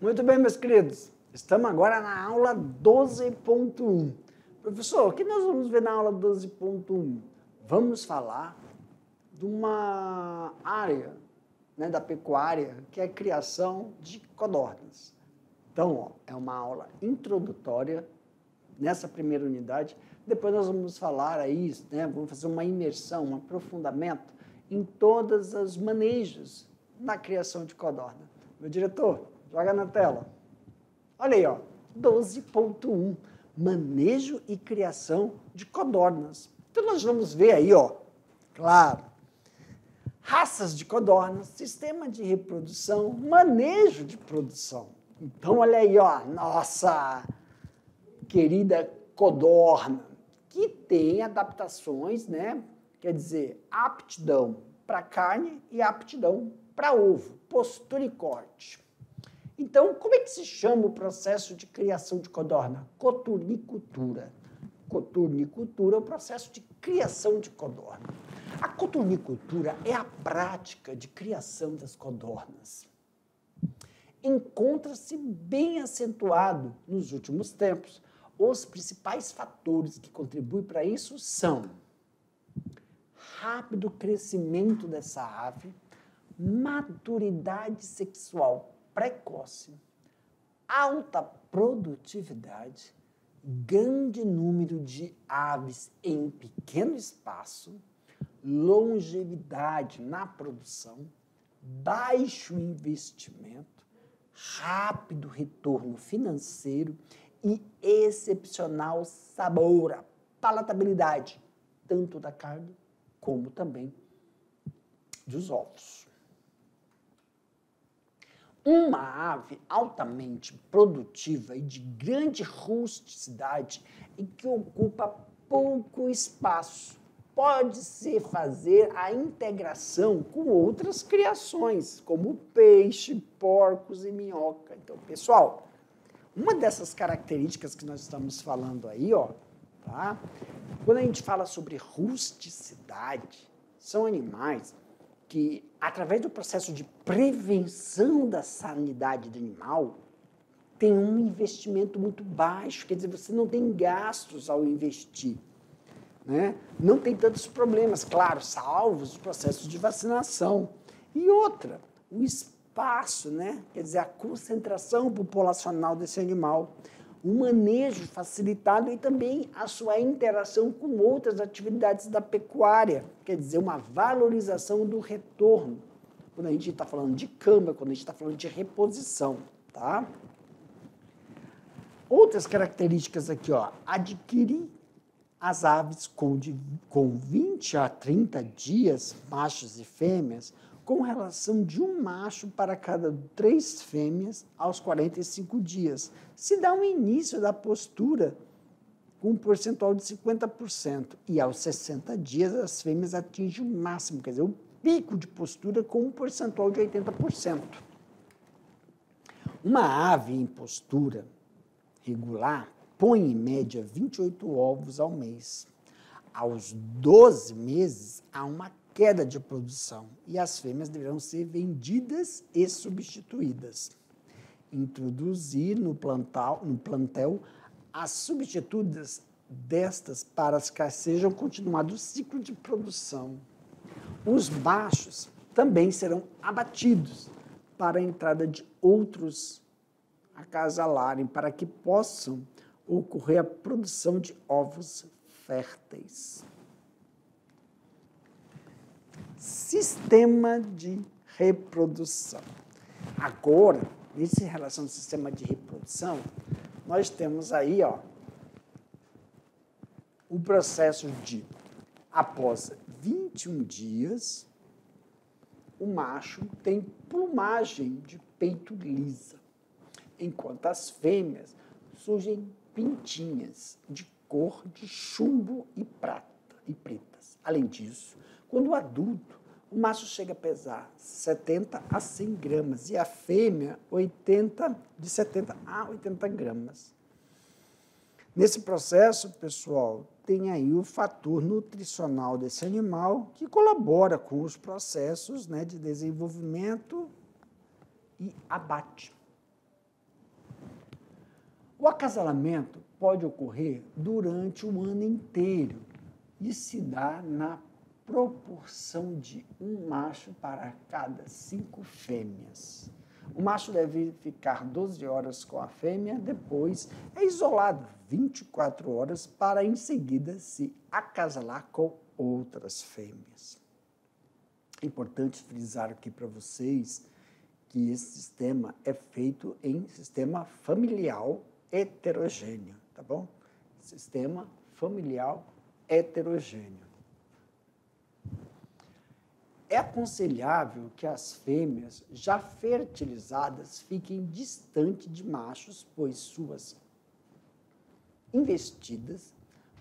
Muito bem, meus queridos. Estamos agora na aula 12.1. Professor, o que nós vamos ver na aula 12.1? Vamos falar de uma área, né, da pecuária, que é a criação de codornas. Então, ó, é uma aula introdutória nessa primeira unidade. Depois nós vamos falar aí, né, vamos fazer uma imersão, um aprofundamento em todos os manejos na criação de codorna. Meu diretor, joga na tela. Olha aí, ó, 12.1, manejo e criação de codornas. Então, nós vamos ver aí, ó, claro, raças de codornas, sistema de reprodução, manejo de produção. Então, olha aí, ó, nossa querida codorna, que tem adaptações, né? Quer dizer, aptidão para carne e aptidão para ovo, postura e corte. Então, como é que se chama o processo de criação de codorna? Coturnicultura. Coturnicultura é o processo de criação de codorna. A coturnicultura é a prática de criação das codornas. Encontra-se bem acentuado nos últimos tempos. Os principais fatores que contribuem para isso são rápido crescimento dessa ave, maturidade sexual precoce, alta produtividade, grande número de aves em pequeno espaço, longevidade na produção, baixo investimento, rápido retorno financeiro e excepcional sabor, palatabilidade, tanto da carne como também dos ovos. Uma ave altamente produtiva e de grande rusticidade e que ocupa pouco espaço, pode-se fazer a integração com outras criações, como peixe, porcos e minhoca. Então, pessoal, uma dessas características que nós estamos falando aí, ó, tá? Quando a gente fala sobre rusticidade, são animais que, através do processo de prevenção da sanidade do animal, tem um investimento muito baixo, quer dizer, você não tem gastos ao investir, né? Não tem tantos problemas, claro, salvos os processos de vacinação. E outra, o espaço, né? Quer dizer, a concentração populacional desse animal, o manejo facilitado e também a sua interação com outras atividades da pecuária, quer dizer, uma valorização do retorno, quando a gente está falando de cama, quando a gente está falando de reposição, tá? Outras características aqui, ó, adquirir as aves com 20 a 30 dias, machos e fêmeas, com relação de um macho para cada 3 fêmeas aos 45 dias. Se dá um início da postura com um percentual de 50%. E aos 60 dias, as fêmeas atingem o máximo, quer dizer, o pico de postura com um percentual de 80%. Uma ave em postura regular põe, em média, 28 ovos ao mês. Aos 12 meses, há uma queda de produção e as fêmeas deverão ser vendidas e substituídas. Introduzir no plantel as substitutas destas para que sejam continuado o ciclo de produção. Os machos também serão abatidos para a entrada de outros acasalarem, para que possam ocorrer a produção de ovos férteis. Sistema de reprodução. Agora, nesse relação ao sistema de reprodução, nós temos aí, ó, o processo de, após 21 dias, o macho tem plumagem de peito lisa, enquanto as fêmeas surgem pintinhas de cor de chumbo e prata e pretas. Além disso, quando adulto, o macho chega a pesar 70 a 100 gramas e a fêmea de 70 a 80 gramas. Nesse processo, pessoal, tem aí o fator nutricional desse animal que colabora com os processos, né, de desenvolvimento e abate. O acasalamento pode ocorrer durante o ano inteiro e se dá na proporção de um macho para cada 5 fêmeas. O macho deve ficar 12 horas com a fêmea, depois é isolado 24 horas para em seguida se acasalar com outras fêmeas. É importante frisar aqui para vocês que esse sistema é feito em sistema familiar heterogêneo, tá bom? Sistema familiar heterogêneo. É aconselhável que as fêmeas já fertilizadas fiquem distante de machos, pois suas investidas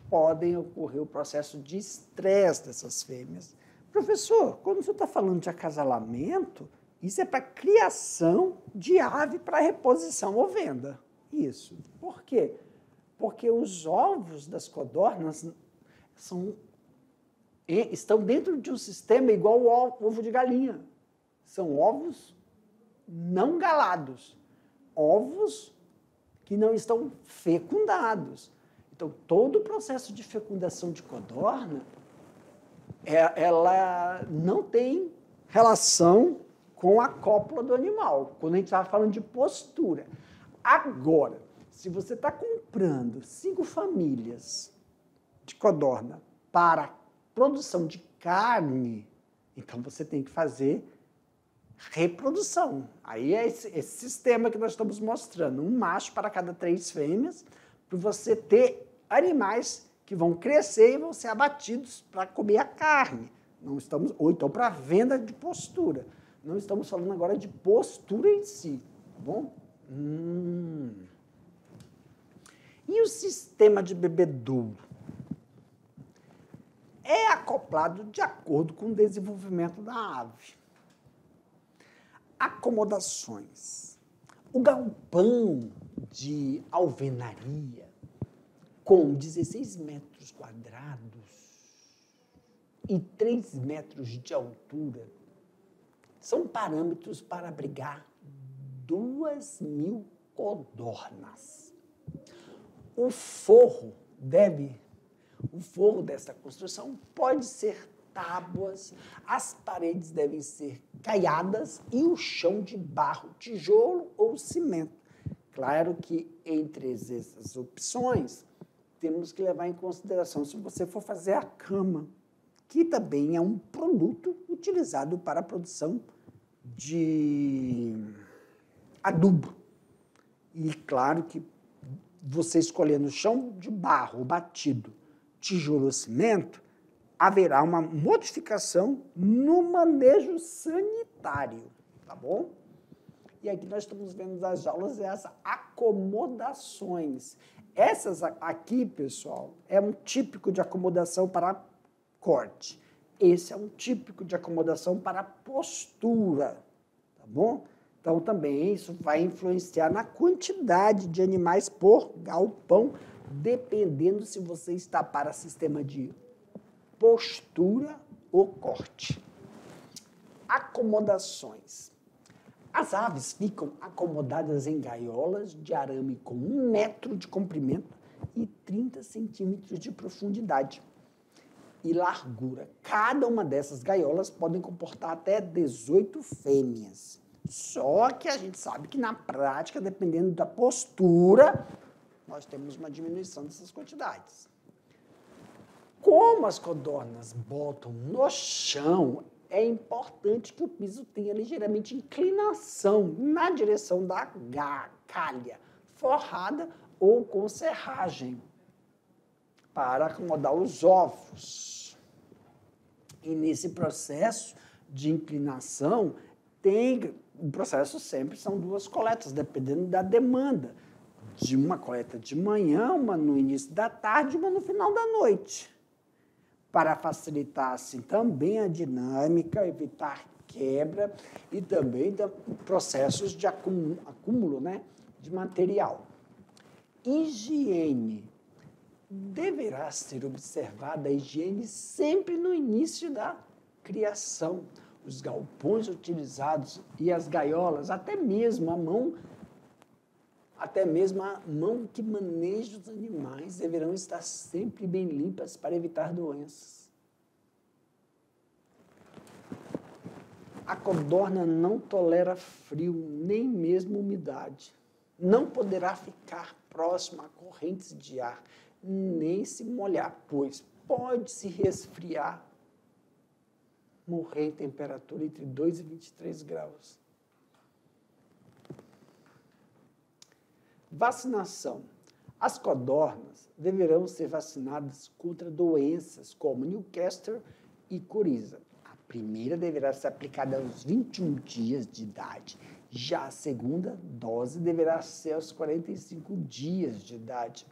podem ocorrer o processo de estresse dessas fêmeas. Professor, quando você está falando de acasalamento, isso é para criação de ave para reposição ou venda. Isso. Por quê? Porque os ovos das codornas estão dentro de um sistema igual ao ovo de galinha. São ovos não galados, ovos que não estão fecundados. Então, todo o processo de fecundação de codorna, ela não tem relação com a cópula do animal, quando a gente estava falando de postura. Agora, se você está comprando 5 famílias de codorna para produção de carne, então você tem que fazer reprodução. Aí é esse sistema que nós estamos mostrando, um macho para cada 3 fêmeas, para você ter animais que vão crescer e vão ser abatidos para comer a carne. Ou então para venda de postura. Não estamos falando agora de postura em si, tá bom? E o sistema de bebedouro? É acoplado de acordo com o desenvolvimento da ave. Acomodações. O galpão de alvenaria, com 16 metros quadrados e 3 metros de altura, são parâmetros para abrigar 2.000 codornas. O forro dessa construção pode ser tábuas, as paredes devem ser caiadas e o chão de barro, tijolo ou cimento. Claro que entre essas opções, temos que levar em consideração se você for fazer a cama, que também é um produto utilizado para a produção de adubo. E claro que você escolhendo chão de barro batido, tijolo ou cimento, haverá uma modificação no manejo sanitário, tá bom? E aqui nós estamos vendo nas jaulas essas acomodações. Essas aqui, pessoal, é um típico de acomodação para corte. Esse é um típico de acomodação para postura, tá bom? Então, também isso vai influenciar na quantidade de animais por galpão, dependendo se você está para sistema de postura ou corte. Acomodações. As aves ficam acomodadas em gaiolas de arame com 1 metro de comprimento e 30 centímetros de profundidade e largura. Cada uma dessas gaiolas podem comportar até 18 fêmeas. Só que a gente sabe que na prática, dependendo da postura, nós temos uma diminuição dessas quantidades. Como as codornas botam no chão, é importante que o piso tenha ligeiramente inclinação na direção da calha, forrada ou com serragem, para acomodar os ovos. E nesse processo de inclinação, o processo sempre são 2 coletas, dependendo da demanda. De uma coleta de manhã, uma no início da tarde e uma no final da noite. Para facilitar, assim, também a dinâmica, evitar quebra e também processos de acúmulo, né, de material. Higiene. Deverá ser observada a higiene sempre no início da criação. Os galpões utilizados e as gaiolas, até mesmo a mão Até mesmo a mão que maneja os animais deverão estar sempre bem limpas para evitar doenças. A codorna não tolera frio, nem mesmo umidade. Não poderá ficar próxima a correntes de ar, nem se molhar, pois pode se resfriar, morrer em temperatura entre 2 e 23 graus. Vacinação. As codornas deverão ser vacinadas contra doenças como Newcastle e coriza. A primeira deverá ser aplicada aos 21 dias de idade. Já a segunda dose deverá ser aos 45 dias de idade.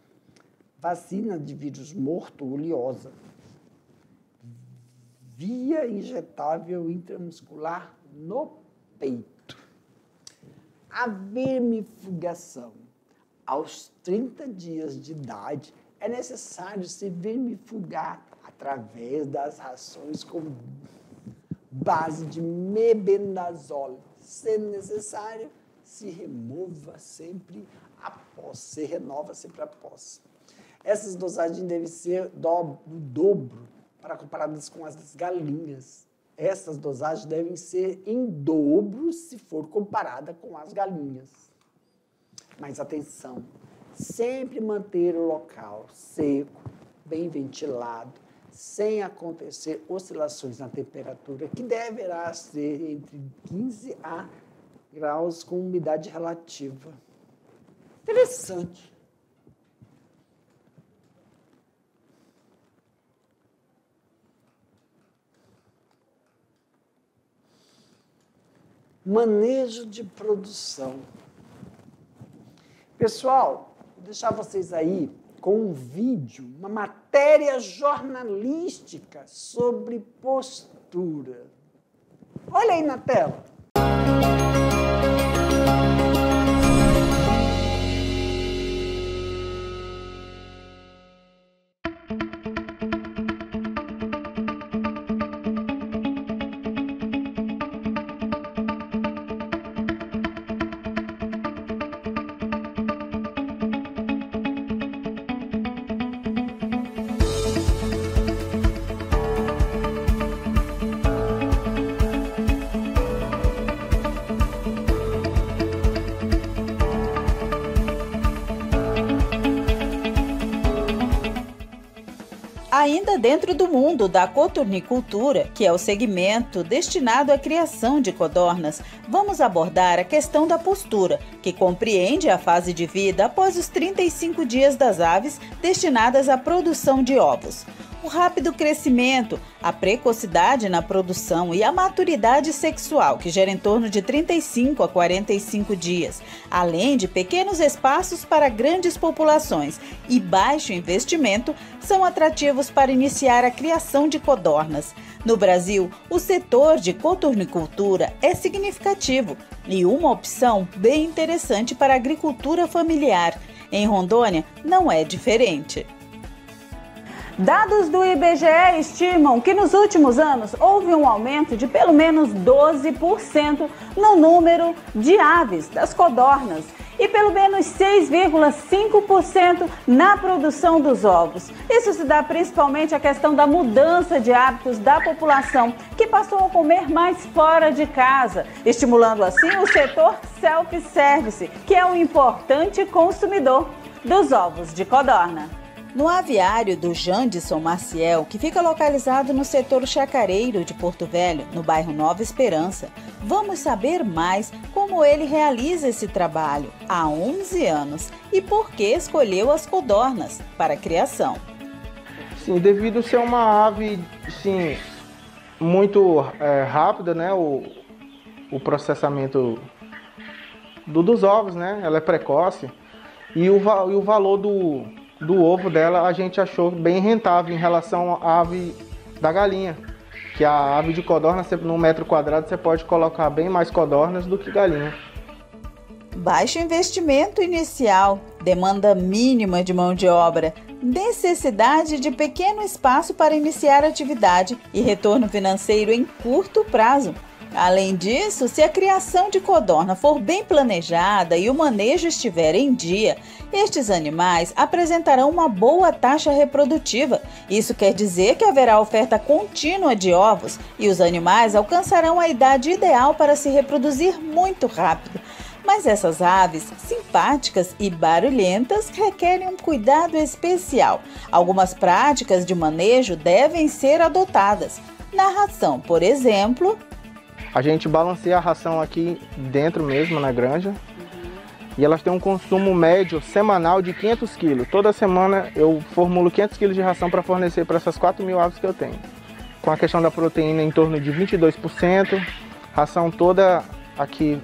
Vacina de vírus morto oleosa. Via injetável intramuscular no peito. A vermifugação. Aos 30 dias de idade, é necessário se vermifugar através das rações com base de mebendazole. Sendo necessário, se renova sempre após. Essas dosagens devem ser do dobro para comparadas com as das galinhas. Essas dosagens devem ser em dobro se for comparada com as galinhas. Mas atenção, sempre manter o local seco, bem ventilado, sem acontecer oscilações na temperatura, que deverá ser entre 15 a graus com umidade relativa. Interessante. Manejo de produção. Pessoal, vou deixar vocês aí com um vídeo, uma matéria jornalística sobre postura. Olha aí na tela. Ainda dentro do mundo da coturnicultura, que é o segmento destinado à criação de codornas, vamos abordar a questão da postura, que compreende a fase de vida após os 35 dias das aves destinadas à produção de ovos. O rápido crescimento, a precocidade na produção e a maturidade sexual, que gera em torno de 35 a 45 dias, além de pequenos espaços para grandes populações e baixo investimento, são atrativos para iniciar a criação de codornas. No Brasil, o setor de coturnicultura é significativo e uma opção bem interessante para a agricultura familiar. Em Rondônia, não é diferente. Dados do IBGE estimam que nos últimos anos houve um aumento de pelo menos 12% no número de aves, das codornas, e pelo menos 6,5% na produção dos ovos. Isso se dá principalmente à questão da mudança de hábitos da população, que passou a comer mais fora de casa, estimulando assim o setor self-service, que é um importante consumidor dos ovos de codorna. No aviário do Jandson Maciel, que fica localizado no setor chacareiro de Porto Velho, no bairro Nova Esperança, vamos saber mais como ele realiza esse trabalho há 11 anos e por que escolheu as codornas para a criação. Sim, devido a ser uma ave sim, muito rápida, né, o processamento dos ovos, né, ela é precoce e o valor do ovo dela a gente achou bem rentável em relação à ave da galinha, que a ave de codorna, no metro quadrado, você pode colocar bem mais codornas do que galinha. Baixo investimento inicial, demanda mínima de mão de obra, necessidade de pequeno espaço para iniciar a atividade e retorno financeiro em curto prazo. Além disso, se a criação de codorna for bem planejada e o manejo estiver em dia, estes animais apresentarão uma boa taxa reprodutiva. Isso quer dizer que haverá oferta contínua de ovos e os animais alcançarão a idade ideal para se reproduzir muito rápido. Mas essas aves, simpáticas e barulhentas, requerem um cuidado especial. Algumas práticas de manejo devem ser adotadas. Na ração, por exemplo, a gente balanceia a ração aqui dentro mesmo, na granja. E elas têm um consumo médio semanal de 500 quilos. Toda semana eu formulo 500 quilos de ração para fornecer para essas 4.000 aves que eu tenho. Com a questão da proteína em torno de 22%. Ração toda aqui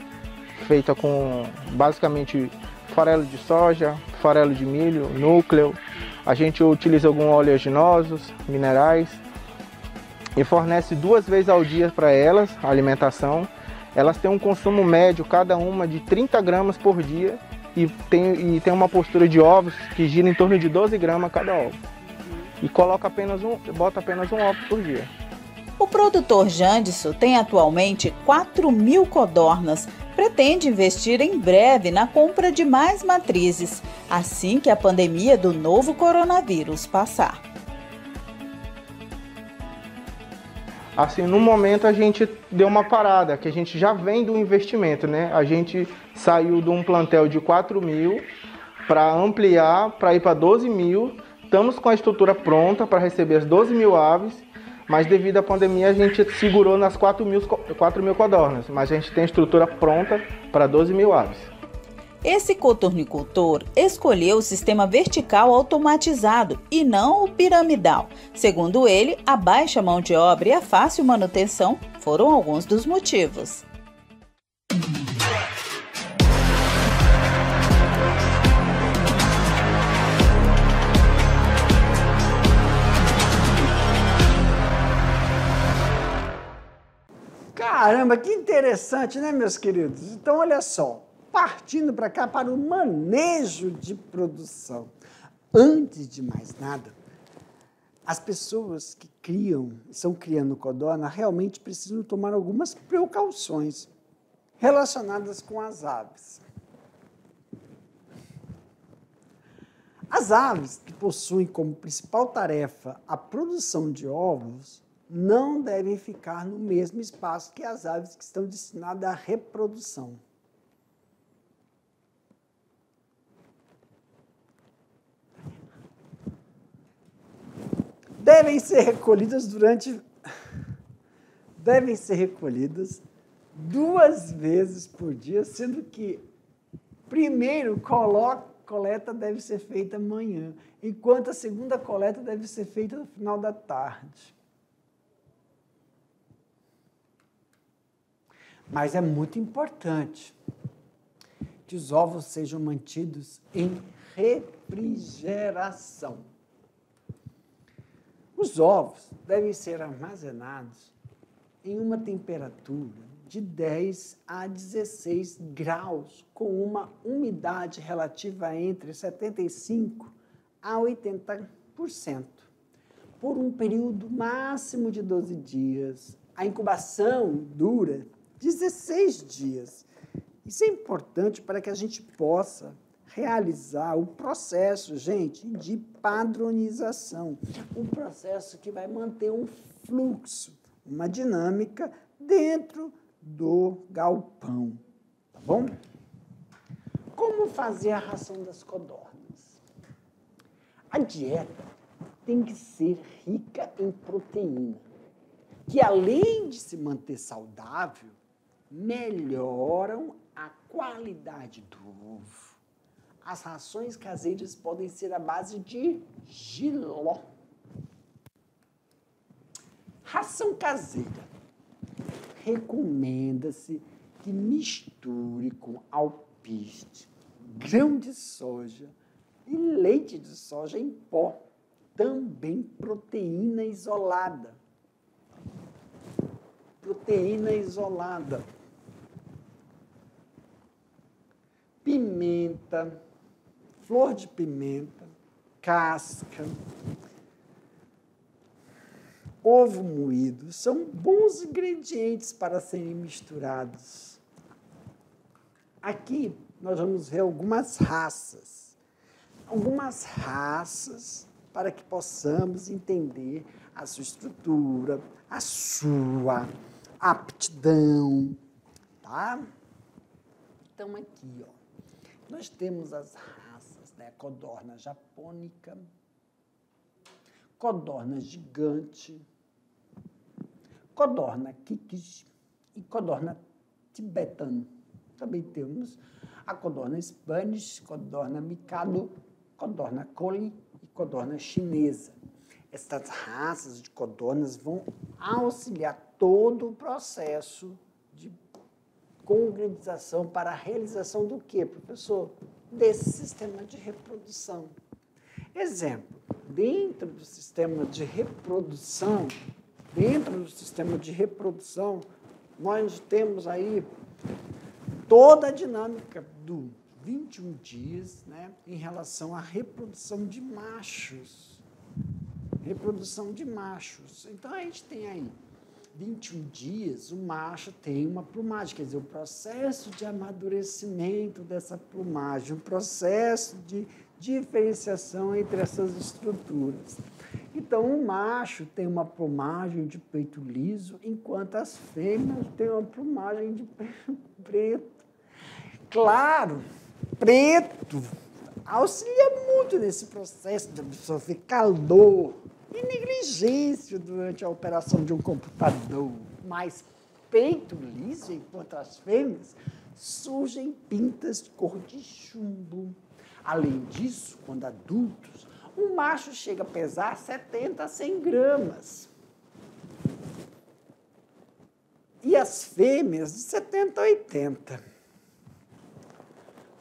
feita com basicamente farelo de soja, farelo de milho, núcleo. A gente utiliza alguns oleaginosos, minerais. E fornece 2 vezes ao dia para elas a alimentação. Elas têm um consumo médio, cada uma, de 30 gramas por dia e tem uma postura de ovos que gira em torno de 12 gramas cada ovo. E bota apenas um ovo por dia. O produtor Jandisso tem atualmente 4.000 codornas. Pretende investir em breve na compra de mais matrizes, assim que a pandemia do novo coronavírus passar. Assim, no momento a gente deu uma parada, que a gente já vem do investimento, né? A gente saiu de um plantel de 4.000 para ampliar, para ir para 12.000. Estamos com a estrutura pronta para receber as 12.000 aves, mas devido à pandemia a gente segurou nas 4.000 codornas, mas a gente tem a estrutura pronta para 12.000 aves. Esse cotornicultor escolheu o sistema vertical automatizado e não o piramidal. Segundo ele, a baixa mão de obra e a fácil manutenção foram alguns dos motivos. Caramba, que interessante, né, meus queridos? Então, olha só. Partindo para cá, para o manejo de produção. Antes de mais nada, as pessoas que estão criando codorna, realmente precisam tomar algumas precauções relacionadas com as aves. As aves que possuem como principal tarefa a produção de ovos não devem ficar no mesmo espaço que as aves que estão destinadas à reprodução. Devem ser recolhidas 2 vezes por dia, sendo que primeiro coleta deve ser feita amanhã, enquanto a segunda coleta deve ser feita no final da tarde. Mas é muito importante que os ovos sejam mantidos em refrigeração. Os ovos devem ser armazenados em uma temperatura de 10 a 16 graus, com uma umidade relativa entre 75% a 80%, por um período máximo de 12 dias. A incubação dura 16 dias. Isso é importante para que a gente possa realizar o processo, gente, de padronização. Um processo que vai manter um fluxo, uma dinâmica dentro do galpão, tá bom? Como fazer a ração das codornas? A dieta tem que ser rica em proteína, que além de se manter saudável, melhoram a qualidade do ovo. As rações caseiras podem ser à base de jiló. Ração caseira. Recomenda-se que misture com alpiste, grão de soja e leite de soja em pó. Também proteína isolada. Proteína isolada. Pimenta, flor de pimenta, casca, ovo moído são bons ingredientes para serem misturados. Aqui nós vamos ver algumas raças para que possamos entender a sua estrutura, a sua aptidão, tá? Então aqui, ó, nós temos as raças, né? Codorna japônica, codorna gigante, codorna kikis e codorna tibetana. Também temos a codorna Spanish, codorna Mikado, codorna Collie e codorna chinesa. Essas raças de codornas vão auxiliar todo o processo de congredização para a realização do quê, professor? Desse sistema de reprodução. Exemplo, dentro do sistema de reprodução, nós temos aí toda a dinâmica do 21 dias, né, em relação à reprodução de machos. Então, a gente tem aí 21 dias, o macho tem uma plumagem, quer dizer, o processo de amadurecimento dessa plumagem, o processo de diferenciação entre essas estruturas. Então, o macho tem uma plumagem de peito liso, enquanto as fêmeas têm uma plumagem de peito preto. Claro, preto auxilia muito nesse processo de absorver calor e negligência durante a operação de um computador. Mas peito liso, enquanto as fêmeas, surgem pintas de cor de chumbo. Além disso, quando adultos, o macho chega a pesar 70 a 100 gramas. E as fêmeas de 70 a 80.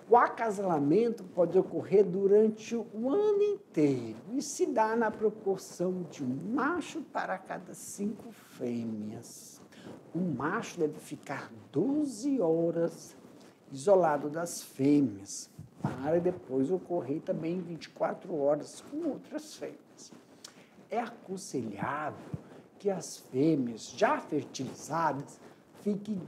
O acasalamento pode ocorrer durante o ano inteiro e se dá na proporção de um macho para cada 5 fêmeas. O macho deve ficar 12 horas isolado das fêmeas, para depois ocorrer também 24 horas com outras fêmeas. É aconselhável que as fêmeas já fertilizadas fiquem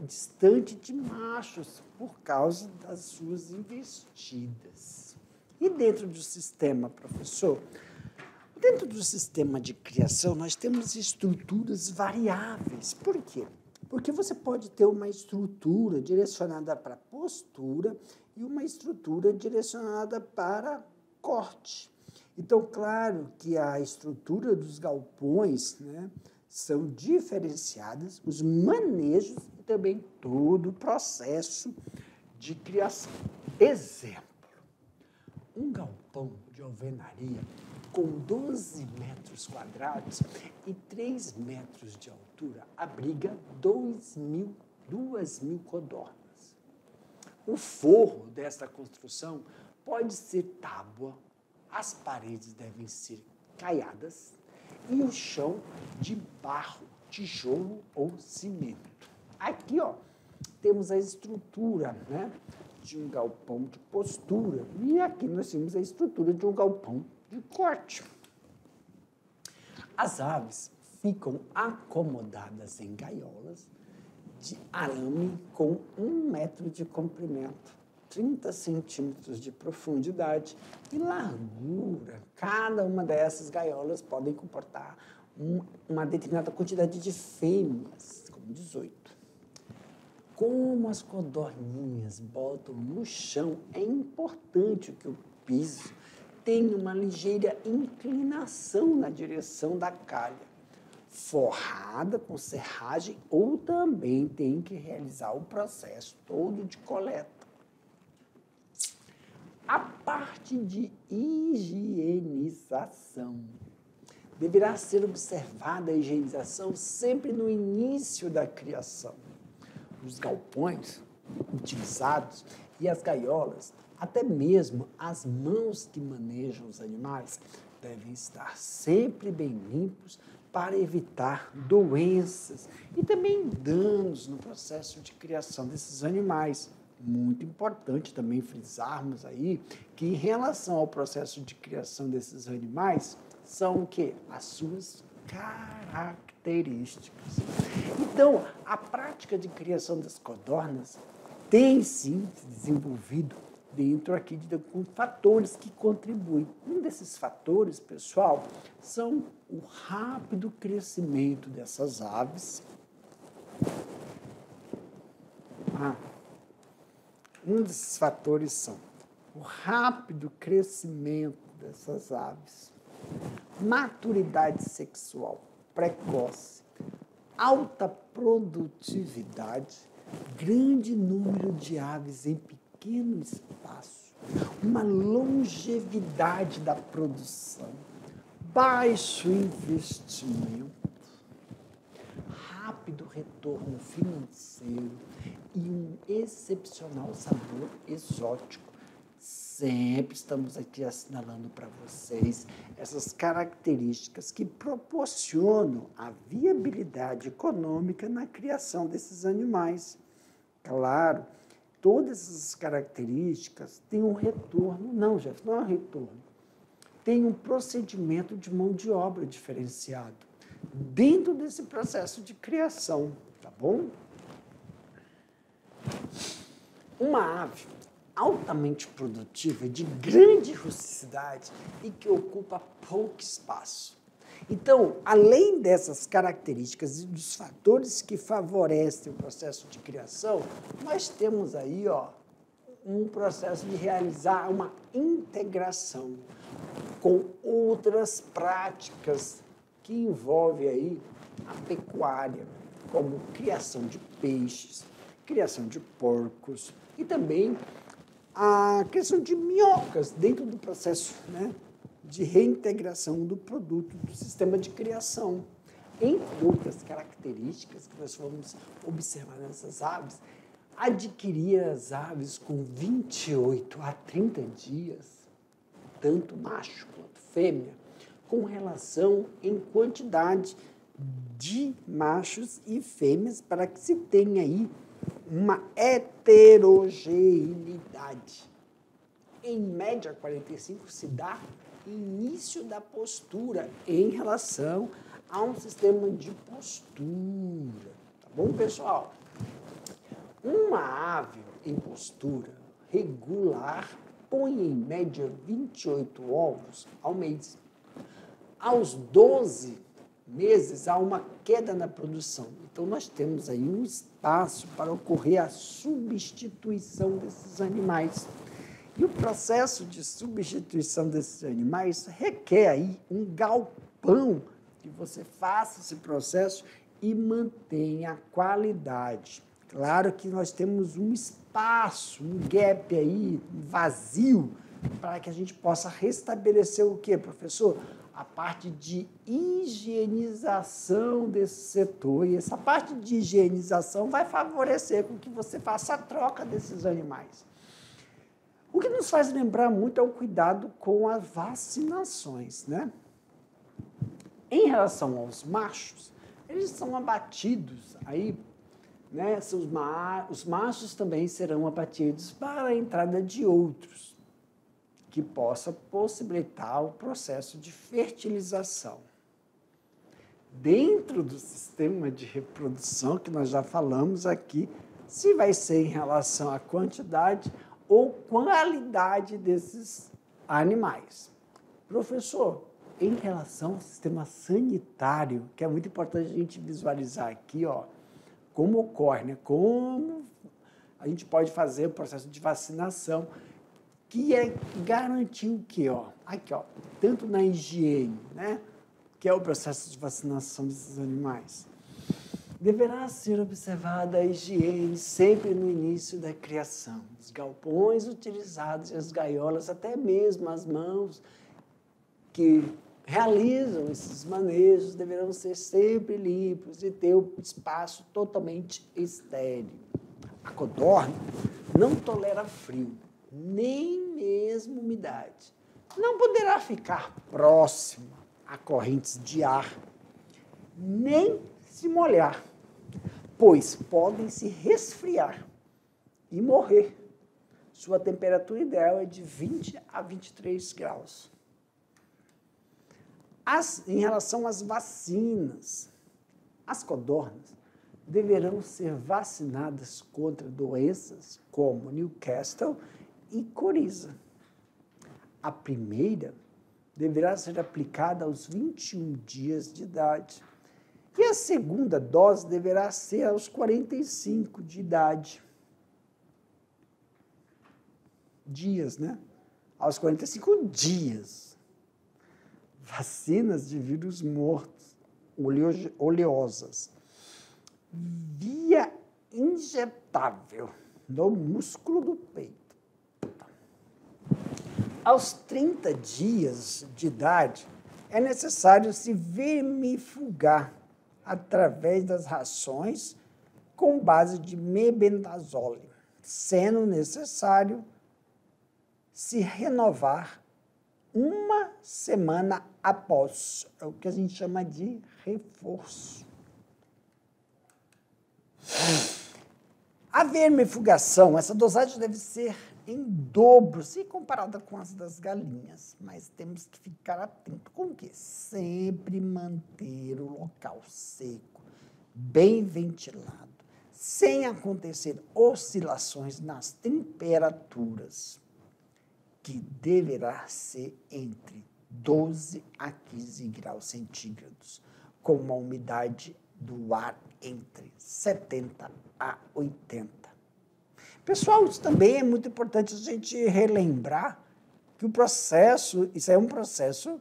distante de machos por causa das suas investidas. E dentro do sistema, professor? Dentro do sistema de criação, nós temos estruturas variáveis. Por quê? Porque você pode ter uma estrutura direcionada para postura e uma estrutura direcionada para corte. Então, claro que a estrutura dos galpões, né, são diferenciadas, os manejos e também todo o processo de criação. Exemplo, um galpão de alvenaria com 12 metros quadrados e 3 metros de altura abriga 2.000 codornas. O forro desta construção pode ser tábua, as paredes devem ser caiadas e o chão de barro, tijolo ou cimento. Aqui, ó, temos a estrutura, né, de um galpão de postura e aqui nós temos a estrutura de um galpão de corte. As aves ficam acomodadas em gaiolas de arame com 1 metro de comprimento, 30 centímetros de profundidade e largura. Cada uma dessas gaiolas podem comportar uma determinada quantidade de fêmeas, como 18. Como as codorninhas botam no chão, é importante que o piso tenha uma ligeira inclinação na direção da calha, forrada com serragem, ou também tem que realizar o processo todo de coleta. A parte de higienização. Deverá ser observada a higienização sempre no início da criação. Os galpões utilizados e as gaiolas, até mesmo as mãos que manejam os animais, devem estar sempre bem limpos para evitar doenças e também danos no processo de criação desses animais. Muito importante também frisarmos aí que, em relação ao processo de criação desses animais, são o quê? As suas características. Então, a prática de criação das codornas tem sim se desenvolvido dentro aqui com fatores que contribuem. Um desses fatores, pessoal, são o rápido crescimento dessas aves. Um desses fatores são o rápido crescimento dessas aves, maturidade sexual precoce, alta produtividade, grande número de aves em pequeno espaço, uma longevidade da produção, baixo investimento, rápido retorno financeiro e um excepcional sabor exótico. Sempre estamos aqui assinalando para vocês essas características que proporcionam a viabilidade econômica na criação desses animais. Claro, todas essas características têm um retorno. Não, Jeff, não é um retorno. Tem um procedimento de mão de obra diferenciado dentro desse processo de criação, tá bom? Uma ave altamente produtiva, de grande rusticidade e que ocupa pouco espaço. Então, além dessas características e dos fatores que favorecem o processo de criação, nós temos aí um processo de realizar uma integração com outras práticas que envolvem aí a pecuária, como criação de peixes, criação de porcos e também a questão de minhocas dentro do processo, né, de reintegração do produto do sistema de criação. Entre outras características que nós vamos observar nessas aves, adquirir as aves com 28 a 30 dias, tanto macho quanto fêmea, com relação em quantidade de machos e fêmeas, para que se tenha aí uma heterogeneidade. Em média, 45 se dá início da postura em relação a um sistema de postura. Tá bom, pessoal? Uma ave em postura regular põe em média 28 ovos ao mês. Aos 12 meses há uma queda na produção. Então, nós temos aí um espaço para ocorrer a substituição desses animais. E o processo de substituição desses animais requer aí um galpão que você faça esse processo e mantenha a qualidade. Claro que nós temos um espaço, um gap aí, um vazio, para que a gente possa restabelecer o quê, professor? A parte de higienização desse setor. E essa parte de higienização vai favorecer com que você faça a troca desses animais. O que nos faz lembrar muito é o cuidado com as vacinações, né? Em relação aos machos, eles são abatidos aí, né? Os machos também serão abatidos para a entrada de outros, que possa possibilitar o processo de fertilização. Dentro do sistema de reprodução, que nós já falamos aqui, se vai ser em relação à quantidade ou qualidade desses animais. Professor, em relação ao sistema sanitário, que é muito importante a gente visualizar aqui, como ocorre, né? Como a gente pode fazer o processo de vacinação, que é garantir o quê? Aqui, tanto na higiene, né, que é o processo de vacinação desses animais. Deverá ser observada a higiene sempre no início da criação. Os galpões utilizados e as gaiolas, até mesmo as mãos que realizam esses manejos, deverão ser sempre limpos e ter o espaço totalmente estéril. A codorna não tolera frio, nem mesmo umidade. Não poderá ficar próxima a correntes de ar, nem se molhar, pois podem se resfriar e morrer. Sua temperatura ideal é de 20 a 23 graus. Em relação às vacinas, as codornas deverão ser vacinadas contra doenças como Newcastle e coriza. A primeira deverá ser aplicada aos 21 dias de idade e a segunda dose deverá ser aos 45 de idade. Dias, né? Aos 45 dias. Vacinas de vírus mortos, oleosas, via injetável no músculo do peito. Aos 30 dias de idade, é necessário se vermifugar através das rações com base de mebendazole, sendo necessário se renovar uma semana após, é o que a gente chama de reforço. A vermifugação, essa dosagem deve ser em dobro, se comparada com as das galinhas, mas temos que ficar atento com o quê? Sempre manter o local seco, bem ventilado, sem acontecer oscilações nas temperaturas, que deverá ser entre 12 a 15 graus centígrados, com uma umidade do ar entre 70 a 80. Pessoal, isso também é muito importante a gente relembrar que o processo, isso é um processo,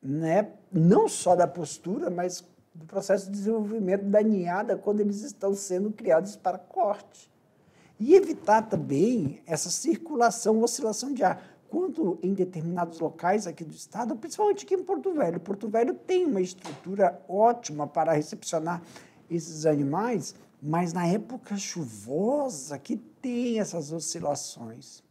né, não só da postura, mas do processo de desenvolvimento da ninhada quando eles estão sendo criados para corte. E evitar também essa circulação, oscilação de ar. Quando em determinados locais aqui do estado, principalmente aqui em Porto Velho. Porto Velho tem uma estrutura ótima para recepcionar esses animais, mas na época chuvosa que tem essas oscilações.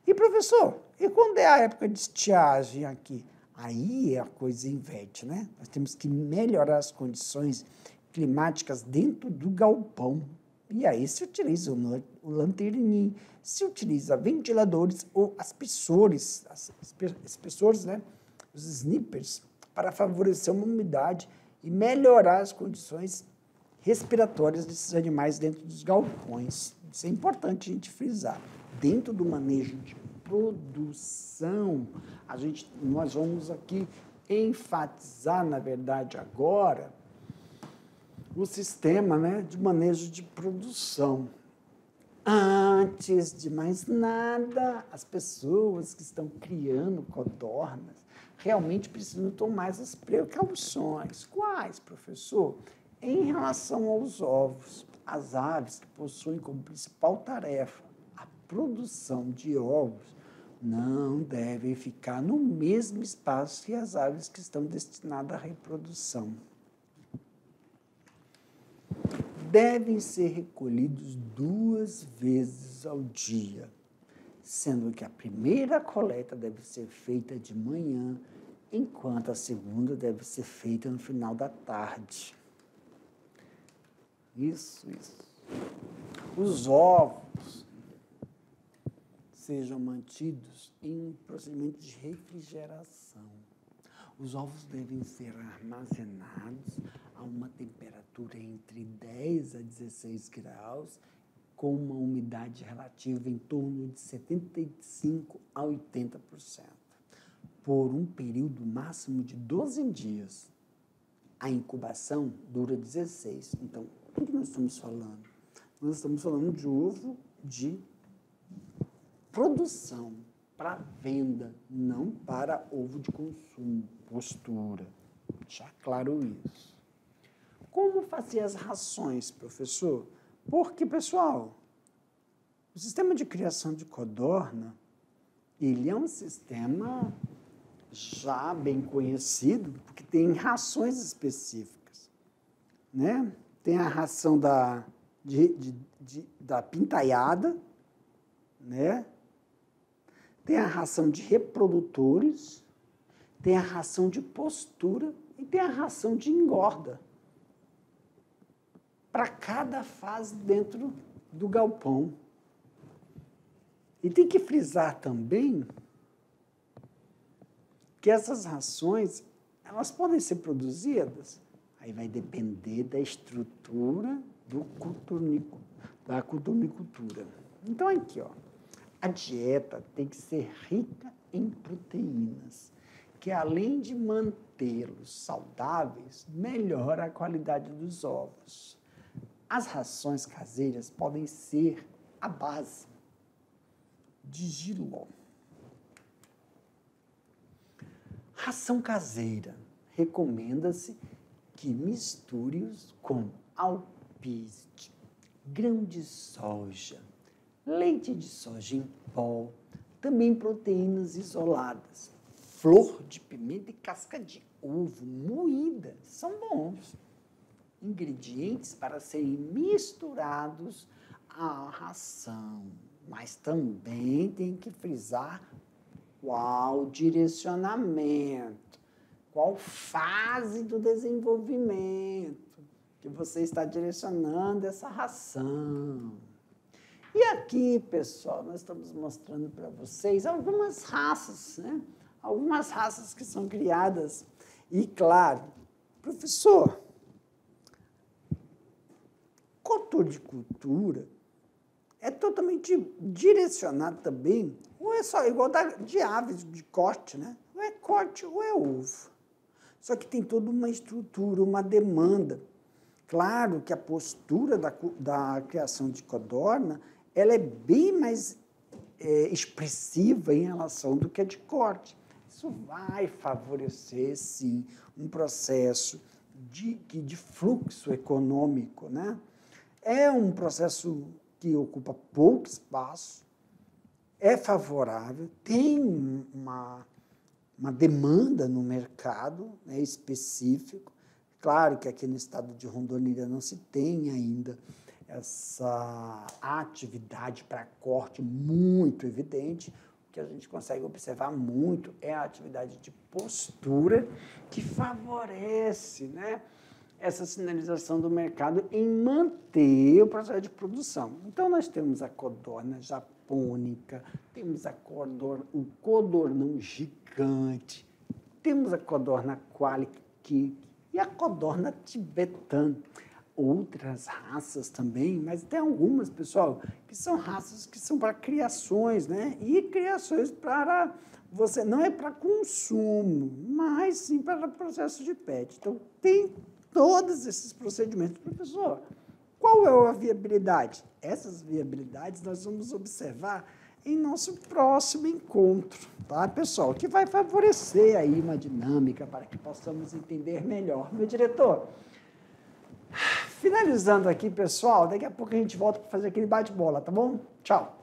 E, professor, e quando é a época de estiagem aqui? Aí a coisa inverte, né? Nós temos que melhorar as condições climáticas dentro do galpão. E aí se utiliza o lanterninho, se utiliza ventiladores ou espessores, né? Os snippers, para favorecer uma umidade e melhorar as condições respiratórias desses animais dentro dos galpões. Isso é importante a gente frisar. Dentro do manejo de produção, nós vamos aqui enfatizar, na verdade, agora, o sistema, né, de manejo de produção. Antes de mais nada, as pessoas que estão criando codornas realmente precisam tomar essas precauções. Quais, professor? Em relação aos ovos, as aves que possuem como principal tarefa a produção de ovos não devem ficar no mesmo espaço que as aves que estão destinadas à reprodução. Devem ser recolhidos 2 vezes ao dia, sendo que a primeira coleta deve ser feita de manhã, enquanto a segunda deve ser feita no final da tarde. Isso. Os ovos sejam mantidos em procedimento de refrigeração. Os ovos devem ser armazenados a uma temperatura entre 10 a 16 graus, com uma umidade relativa em torno de 75% a 80%, por um período máximo de 12 dias. A incubação dura 16. Então, o que nós estamos falando? Nós estamos falando de ovo de produção para venda, não para ovo de consumo, postura. Deixar claro isso. Como fazer as rações, professor? Porque, pessoal, o sistema de criação de codorna, ele é um sistema já bem conhecido, porque tem rações específicas, né? Tem a ração da pintaiada, né? Tem a ração de reprodutores, tem a ração de postura e tem a ração de engorda. Para cada fase dentro do galpão. E tem que frisar também que essas rações, elas podem ser produzidas? Aí vai depender da estrutura da coturnicultura. Então, aqui, ó, a dieta tem que ser rica em proteínas, que além de mantê-los saudáveis, melhora a qualidade dos ovos. As rações caseiras podem ser a base de Giló. Ração caseira. Recomenda-se que misture-os com alpiste, grão de soja, leite de soja em pó, também proteínas isoladas, flor de pimenta e casca de ovo moída. São bons ingredientes para serem misturados à ração, mas também tem que frisar qual direcionamento, qual fase do desenvolvimento que você está direcionando essa ração. E aqui, pessoal, nós estamos mostrando para vocês algumas raças, né? Algumas raças que são criadas. E, claro, professor, coturnicultura é totalmente direcionado também, ou é só igual de aves de corte, né? Ou é corte ou é ovo. Só que tem toda uma estrutura, uma demanda. Claro que a postura da criação de codorna, ela é bem mais expressiva em relação do que a de corte. Isso vai favorecer, sim, um processo de fluxo econômico, né? É um processo que ocupa pouco espaço, é favorável, tem uma demanda no mercado, né, específico. Claro que aqui no estado de Rondônia não se tem ainda essa atividade para corte muito evidente. O que a gente consegue observar muito é a atividade de postura que favorece, né, essa sinalização do mercado em manter o processo de produção. Então, nós temos a codorna japônica, temos o codornão gigante, temos a codorna qualique e a codorna tibetana. Outras raças também, mas tem algumas, pessoal, que são raças que são para criações, né? E criações para você, não é para consumo, mas sim para processo de pet. Então, tem todos esses procedimentos. Professor, qual é a viabilidade? Essas viabilidades nós vamos observar em nosso próximo encontro, tá, pessoal? Que vai favorecer aí uma dinâmica para que possamos entender melhor. Meu diretor, finalizando aqui, pessoal, daqui a pouco a gente volta para fazer aquele bate-bola, tá bom? Tchau!